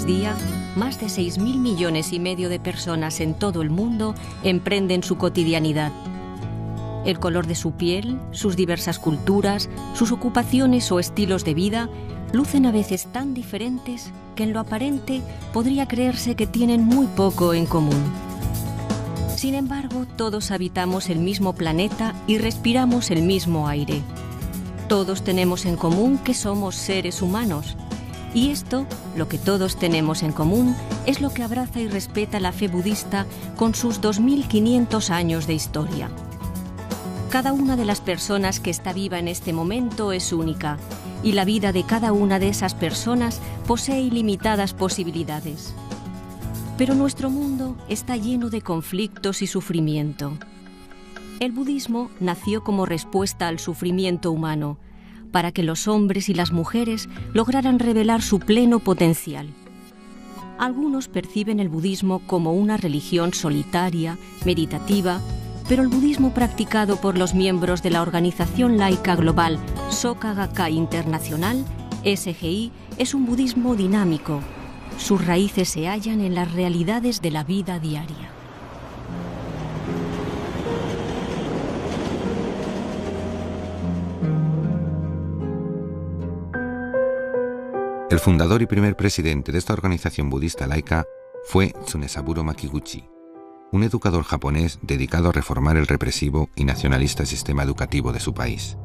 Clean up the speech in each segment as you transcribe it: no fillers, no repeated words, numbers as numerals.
tras día, más de 6,5 millones de personas en todo el mundo emprenden su cotidianidad. El color de su piel, sus diversas culturas, sus ocupaciones o estilos de vida lucen a veces tan diferentes que en lo aparente podría creerse que tienen muy poco en común. Sin embargo, todos habitamos el mismo planeta y respiramos el mismo aire. Todos tenemos en común que somos seres humanos. Y esto, lo que todos tenemos en común, es lo que abraza y respeta la fe budista con sus 2.500 años de historia. Cada una de las personas que está viva en este momento es única, y la vida de cada una de esas personas posee ilimitadas posibilidades. Pero nuestro mundo está lleno de conflictos y sufrimiento. El budismo nació como respuesta al sufrimiento humano, para que los hombres y las mujeres lograran revelar su pleno potencial. Algunos perciben el budismo como una religión solitaria, meditativa, pero el budismo practicado por los miembros de la organización laica global Soka Gakkai Internacional, SGI, es un budismo dinámico. Sus raíces se hallan en las realidades de la vida diaria. El fundador y primer presidente de esta organización budista laica fue Tsunesaburo Makiguchi, un educador japonés dedicado a reformar el represivo y nacionalista sistema educativo de su país.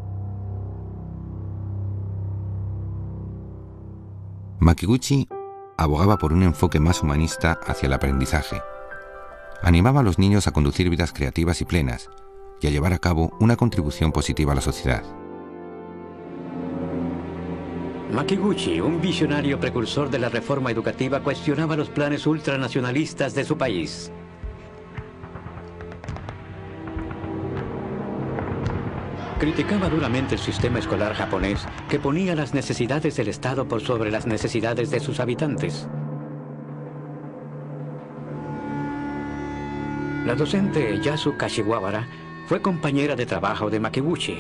Makiguchi abogaba por un enfoque más humanista hacia el aprendizaje. Animaba a los niños a conducir vidas creativas y plenas y a llevar a cabo una contribución positiva a la sociedad. Makiguchi, un visionario precursor de la reforma educativa, cuestionaba los planes ultranacionalistas de su país. Criticaba duramente el sistema escolar japonés, que ponía las necesidades del Estado por sobre las necesidades de sus habitantes. La docente Yasu Kashiwabara fue compañera de trabajo de Makiguchi.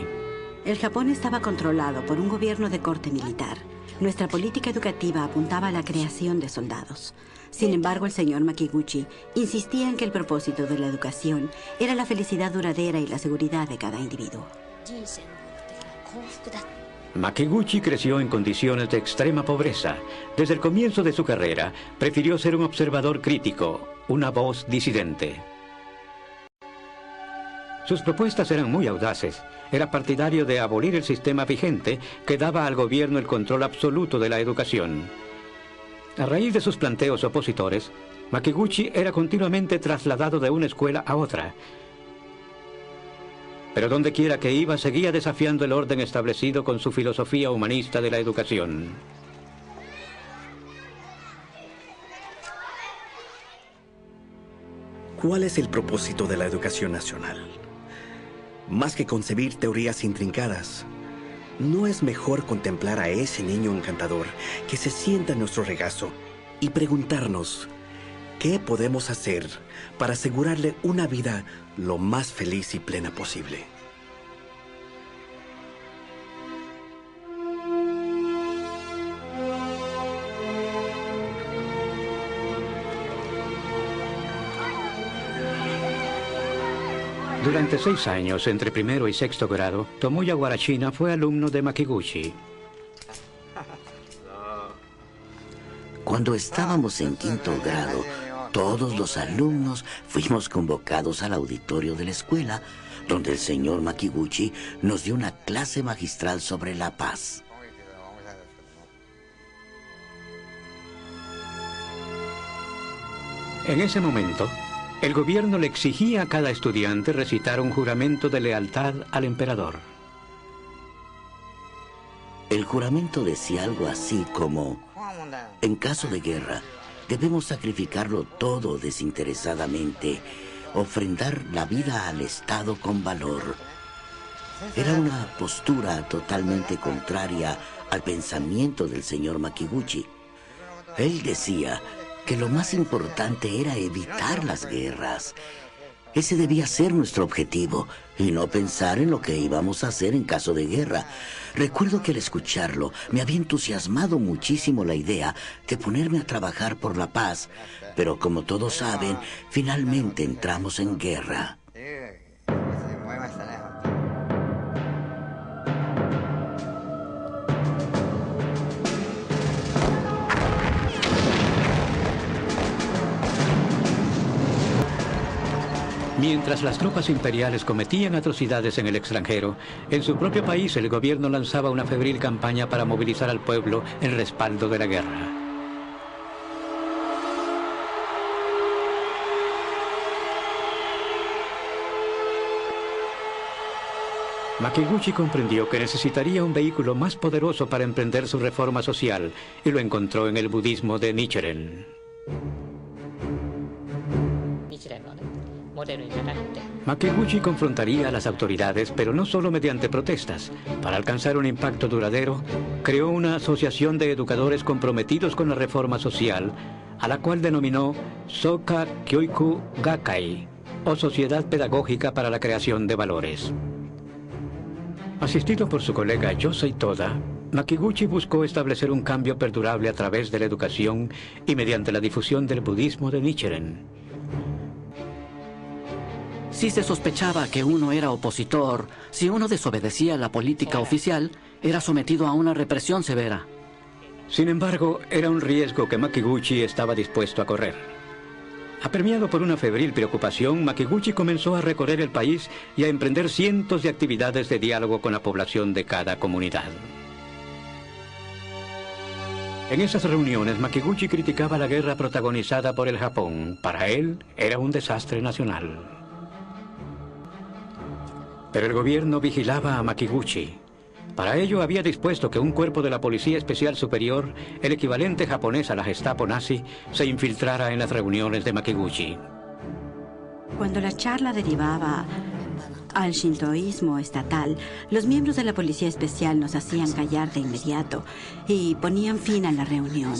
El Japón estaba controlado por un gobierno de corte militar. Nuestra política educativa apuntaba a la creación de soldados. Sin embargo, el señor Makiguchi insistía en que el propósito de la educación era la felicidad duradera y la seguridad de cada individuo. Makiguchi creció en condiciones de extrema pobreza. Desde el comienzo de su carrera, prefirió ser un observador crítico, una voz disidente. Sus propuestas eran muy audaces. Era partidario de abolir el sistema vigente que daba al gobierno el control absoluto de la educación. A raíz de sus planteos opositores, Makiguchi era continuamente trasladado de una escuela a otra. Pero donde quiera que iba, seguía desafiando el orden establecido con su filosofía humanista de la educación. ¿Cuál es el propósito de la educación nacional? Más que concebir teorías intrincadas, ¿no es mejor contemplar a ese niño encantador que se sienta en nuestro regazo y preguntarnos qué podemos hacer para asegurarle una vida lo más feliz y plena posible? Durante 6 años, entre primero y sexto grado, Tomoya Guarashina fue alumno de Makiguchi. Cuando estábamos en quinto grado, todos los alumnos fuimos convocados al auditorio de la escuela, donde el señor Makiguchi nos dio una clase magistral sobre la paz. En ese momento, el gobierno le exigía a cada estudiante recitar un juramento de lealtad al emperador. El juramento decía algo así como: en caso de guerra, debemos sacrificarlo todo desinteresadamente, ofrendar la vida al Estado con valor. Era una postura totalmente contraria al pensamiento del señor Makiguchi. Él decía que lo más importante era evitar las guerras. Ese debía ser nuestro objetivo, y no pensar en lo que íbamos a hacer en caso de guerra. Recuerdo que al escucharlo me había entusiasmado muchísimo la idea de ponerme a trabajar por la paz, pero como todos saben, finalmente entramos en guerra. Mientras las tropas imperiales cometían atrocidades en el extranjero, en su propio país el gobierno lanzaba una febril campaña para movilizar al pueblo en respaldo de la guerra. Makiguchi comprendió que necesitaría un vehículo más poderoso para emprender su reforma social y lo encontró en el budismo de Nichiren. Makiguchi confrontaría a las autoridades, pero no solo mediante protestas. Para alcanzar un impacto duradero, creó una asociación de educadores comprometidos con la reforma social, a la cual denominó Soka Kyoiku Gakai, o Sociedad Pedagógica para la Creación de Valores. Asistido por su colega Yosei Toda, Makiguchi buscó establecer un cambio perdurable a través de la educación y mediante la difusión del budismo de Nichiren. Si se sospechaba que uno era opositor, si uno desobedecía la política oficial, era sometido a una represión severa. Sin embargo, era un riesgo que Makiguchi estaba dispuesto a correr. Apremiado por una febril preocupación, Makiguchi comenzó a recorrer el país y a emprender cientos de actividades de diálogo con la población de cada comunidad. En esas reuniones, Makiguchi criticaba la guerra protagonizada por el Japón. Para él, era un desastre nacional. Pero el gobierno vigilaba a Makiguchi. Para ello había dispuesto que un cuerpo de la Policía Especial Superior, el equivalente japonés a la Gestapo nazi, se infiltrara en las reuniones de Makiguchi. Cuando la charla derivaba al shintoísmo estatal, los miembros de la Policía Especial nos hacían callar de inmediato y ponían fin a la reunión.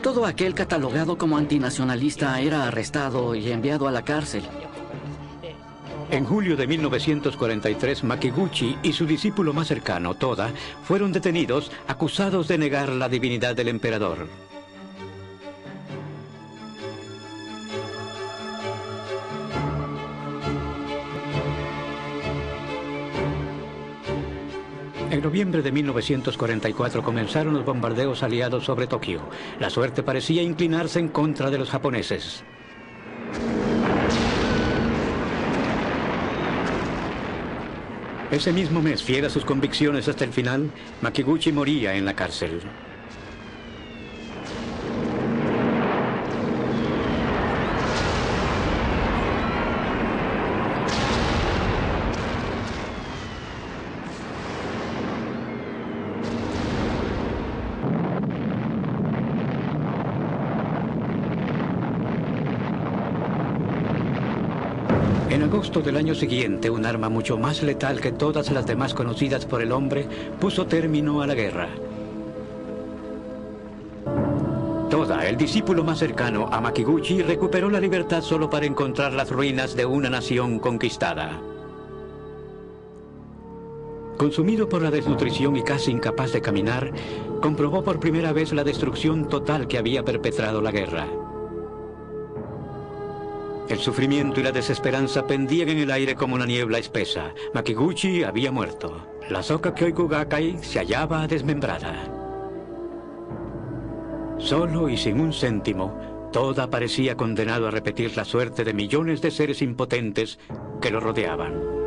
Todo aquel catalogado como antinacionalista era arrestado y enviado a la cárcel. En julio de 1943, Makiguchi y su discípulo más cercano, Toda, fueron detenidos, acusados de negar la divinidad del emperador. En noviembre de 1944 comenzaron los bombardeos aliados sobre Tokio. La suerte parecía inclinarse en contra de los japoneses. Ese mismo mes, fiel a sus convicciones hasta el final, Makiguchi moría en la cárcel. En agosto del año siguiente, un arma mucho más letal que todas las demás conocidas por el hombre puso término a la guerra. Toda, el discípulo más cercano a Makiguchi, recuperó la libertad solo para encontrar las ruinas de una nación conquistada. Consumido por la desnutrición y casi incapaz de caminar, comprobó por primera vez la destrucción total que había perpetrado la guerra. El sufrimiento y la desesperanza pendían en el aire como una niebla espesa. Makiguchi había muerto. La Soka Kyoiku Gakai se hallaba desmembrada. Solo y sin un céntimo, Toda parecía condenado a repetir la suerte de millones de seres impotentes que lo rodeaban.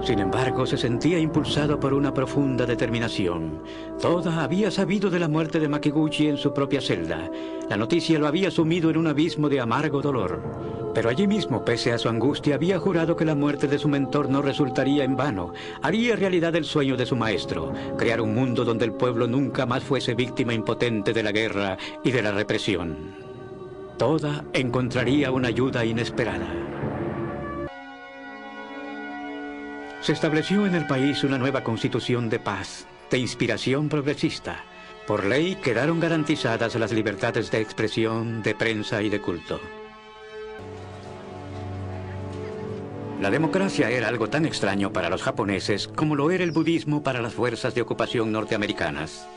Sin embargo, se sentía impulsado por una profunda determinación. Toda había sabido de la muerte de Makiguchi en su propia celda. La noticia lo había sumido en un abismo de amargo dolor. Pero allí mismo, pese a su angustia, había jurado que la muerte de su mentor no resultaría en vano. Haría realidad el sueño de su maestro, crear un mundo donde el pueblo nunca más fuese víctima impotente de la guerra y de la represión. Toda encontraría una ayuda inesperada. Se estableció en el país una nueva constitución de paz, de inspiración progresista. Por ley quedaron garantizadas las libertades de expresión, de prensa y de culto. La democracia era algo tan extraño para los japoneses como lo era el budismo para las fuerzas de ocupación norteamericanas.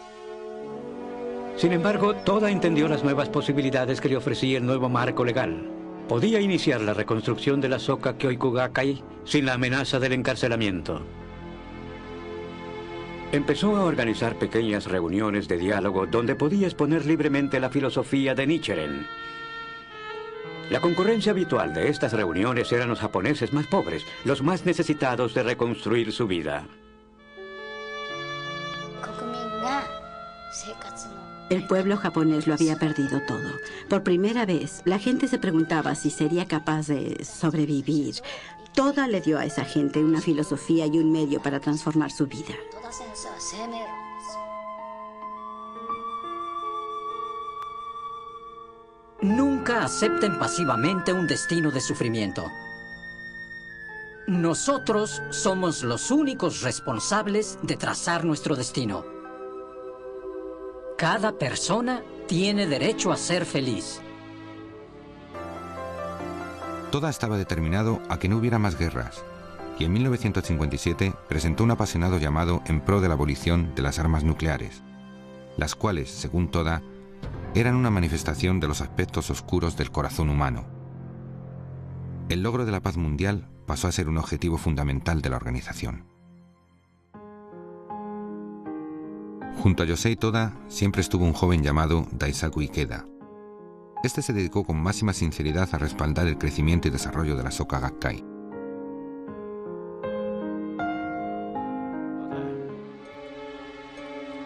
Sin embargo, Toda entendió las nuevas posibilidades que le ofrecía el nuevo marco legal. Podía iniciar la reconstrucción de la Soka Kyokugakai sin la amenaza del encarcelamiento. Empezó a organizar pequeñas reuniones de diálogo donde podía exponer libremente la filosofía de Nichiren. La concurrencia habitual de estas reuniones eran los japoneses más pobres, los más necesitados de reconstruir su vida. El pueblo japonés lo había perdido todo. Por primera vez, la gente se preguntaba si sería capaz de sobrevivir. Toda le dio a esa gente una filosofía y un medio para transformar su vida. Nunca acepten pasivamente un destino de sufrimiento. Nosotros somos los únicos responsables de trazar nuestro destino. Cada persona tiene derecho a ser feliz. Toda estaba determinado a que no hubiera más guerras, y en 1957 presentó un apasionado llamado en pro de la abolición de las armas nucleares, las cuales, según Toda, eran una manifestación de los aspectos oscuros del corazón humano. El logro de la paz mundial pasó a ser un objetivo fundamental de la organización. Junto a Yosei Toda siempre estuvo un joven llamado Daisaku Ikeda. Este se dedicó con máxima sinceridad a respaldar el crecimiento y desarrollo de la Soka Gakkai.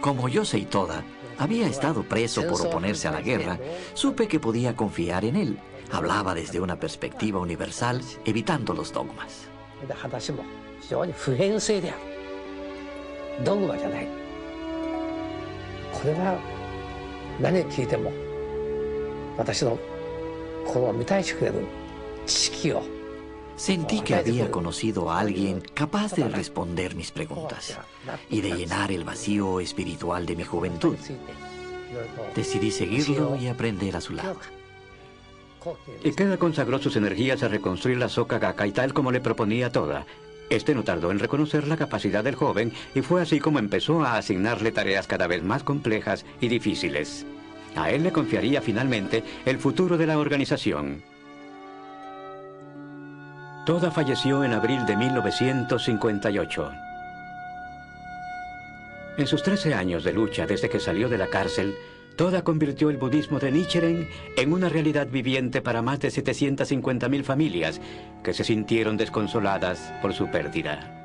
Como Yosei Toda había estado preso por oponerse a la guerra, supe que podía confiar en él. Hablaba desde una perspectiva universal, evitando los dogmas. Sentí que había conocido a alguien capaz de responder mis preguntas y de llenar el vacío espiritual de mi juventud. Decidí seguirlo y aprender a su lado. Ikeda consagró sus energías a reconstruir la Soka Gakkai tal como le proponía Toda. Este no tardó en reconocer la capacidad del joven y fue así como empezó a asignarle tareas cada vez más complejas y difíciles. A él le confiaría finalmente el futuro de la organización. Toda falleció en abril de 1958. En sus 13 años de lucha desde que salió de la cárcel, Toda convirtió el budismo de Nichiren en una realidad viviente para más de 750.000 familias que se sintieron desconsoladas por su pérdida.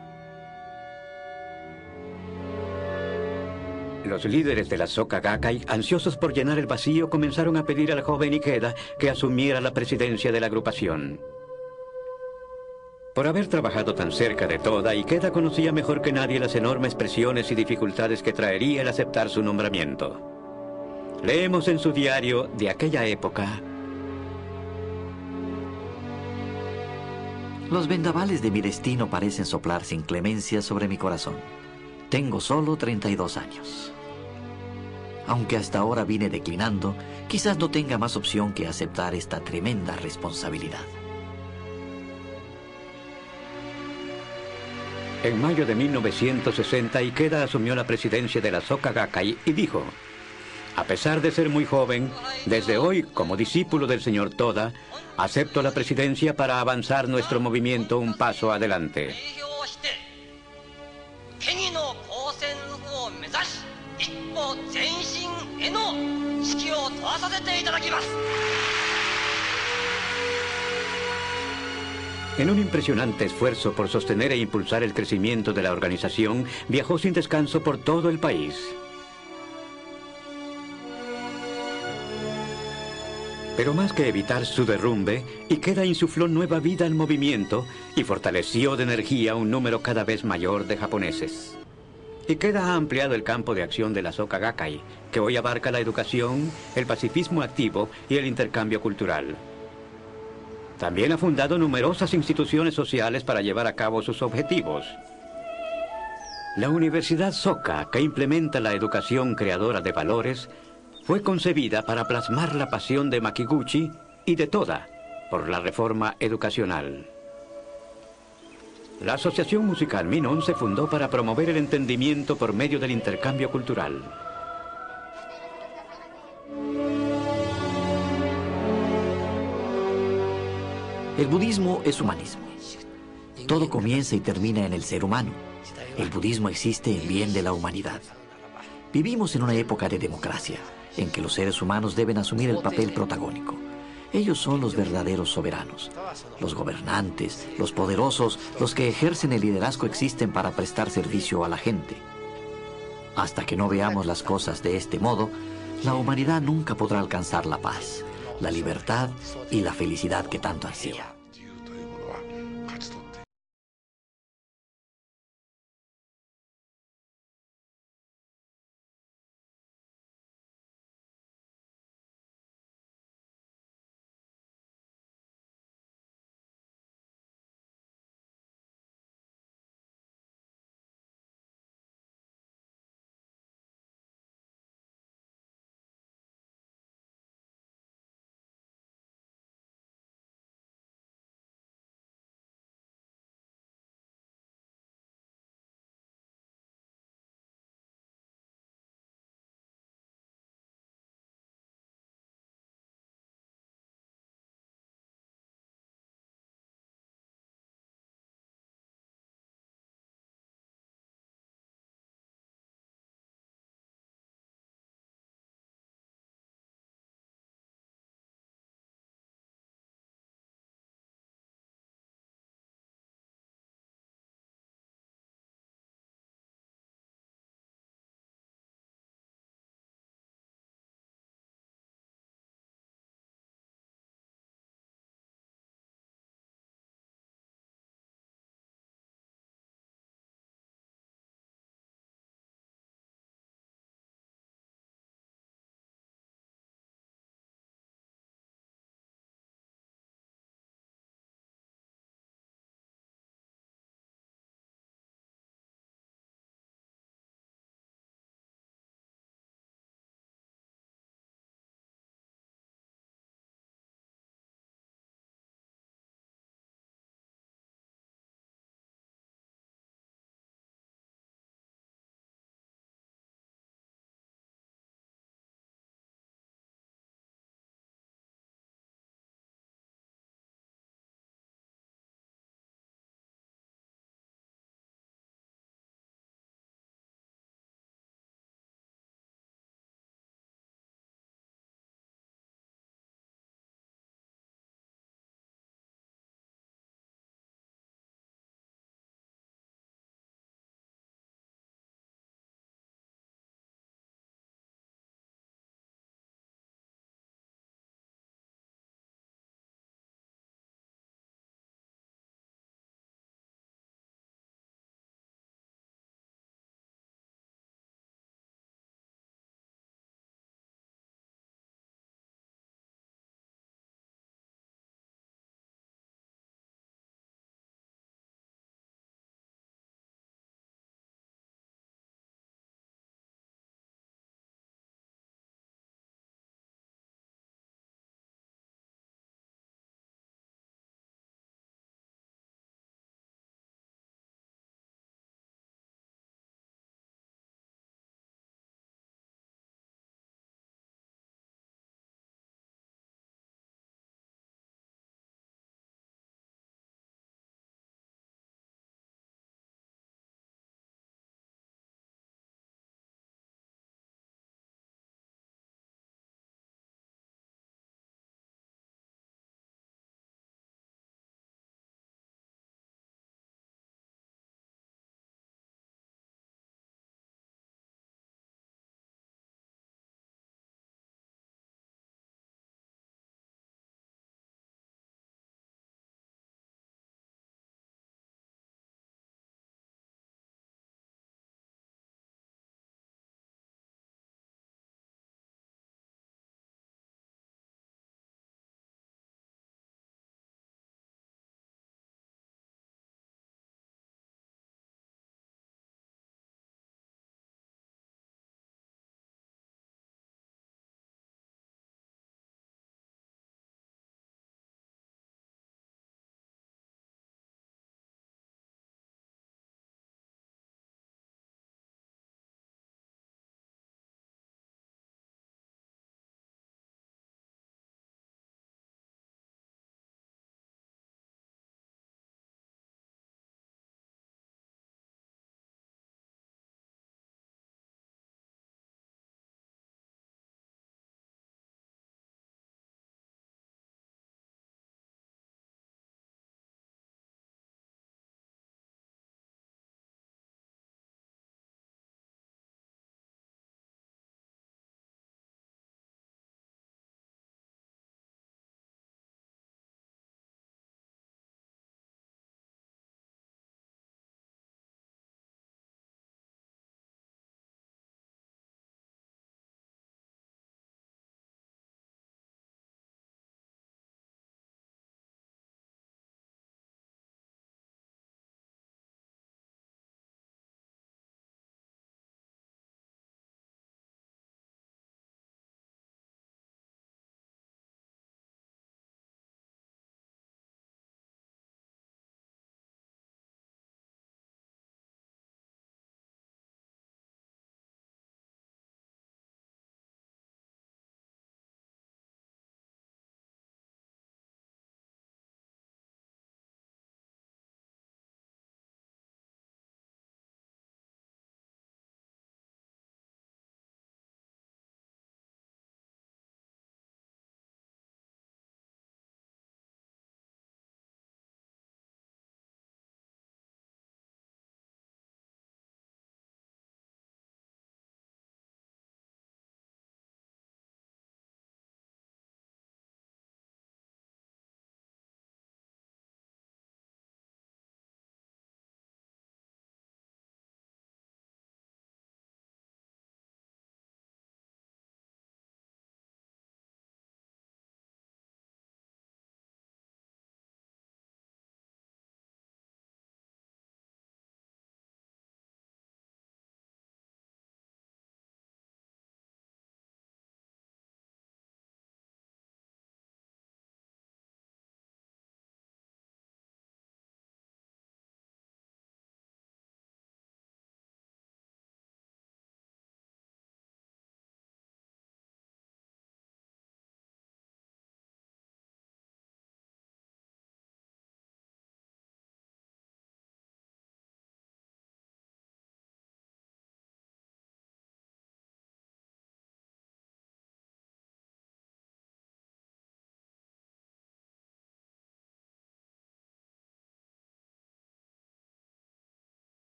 Los líderes de la Soka Gakkai, ansiosos por llenar el vacío, comenzaron a pedir al joven Ikeda que asumiera la presidencia de la agrupación. Por haber trabajado tan cerca de Toda, Ikeda conocía mejor que nadie las enormes presiones y dificultades que traería el aceptar su nombramiento. Leemos en su diario de aquella época: Los vendavales de mi destino parecen soplar sin clemencia sobre mi corazón. Tengo solo 32 años. Aunque hasta ahora vine declinando, quizás no tenga más opción que aceptar esta tremenda responsabilidad. En mayo de 1960, Ikeda asumió la presidencia de la Soka Gakkai y dijo: a pesar de ser muy joven, desde hoy, como discípulo del señor Toda, acepto la presidencia para avanzar nuestro movimiento un paso adelante. En un impresionante esfuerzo por sostener e impulsar el crecimiento de la organización, viajó sin descanso por todo el país. Pero más que evitar su derrumbe, Ikeda insufló nueva vida al movimiento y fortaleció de energía un número cada vez mayor de japoneses. Ikeda ha ampliado el campo de acción de la Soka Gakkai, que hoy abarca la educación, el pacifismo activo y el intercambio cultural. También ha fundado numerosas instituciones sociales para llevar a cabo sus objetivos. La Universidad Soka, que implementa la educación creadora de valores, fue concebida para plasmar la pasión de Makiguchi y de Toda por la reforma educacional. La Asociación Musical Minón se fundó para promover el entendimiento por medio del intercambio cultural. El budismo es humanismo. Todo comienza y termina en el ser humano. El budismo existe en bien de la humanidad. Vivimos en una época de democracia, en que los seres humanos deben asumir el papel protagónico. Ellos son los verdaderos soberanos. Los gobernantes, los poderosos, los que ejercen el liderazgo existen para prestar servicio a la gente. Hasta que no veamos las cosas de este modo, la humanidad nunca podrá alcanzar la paz, la libertad y la felicidad que tanto ansía.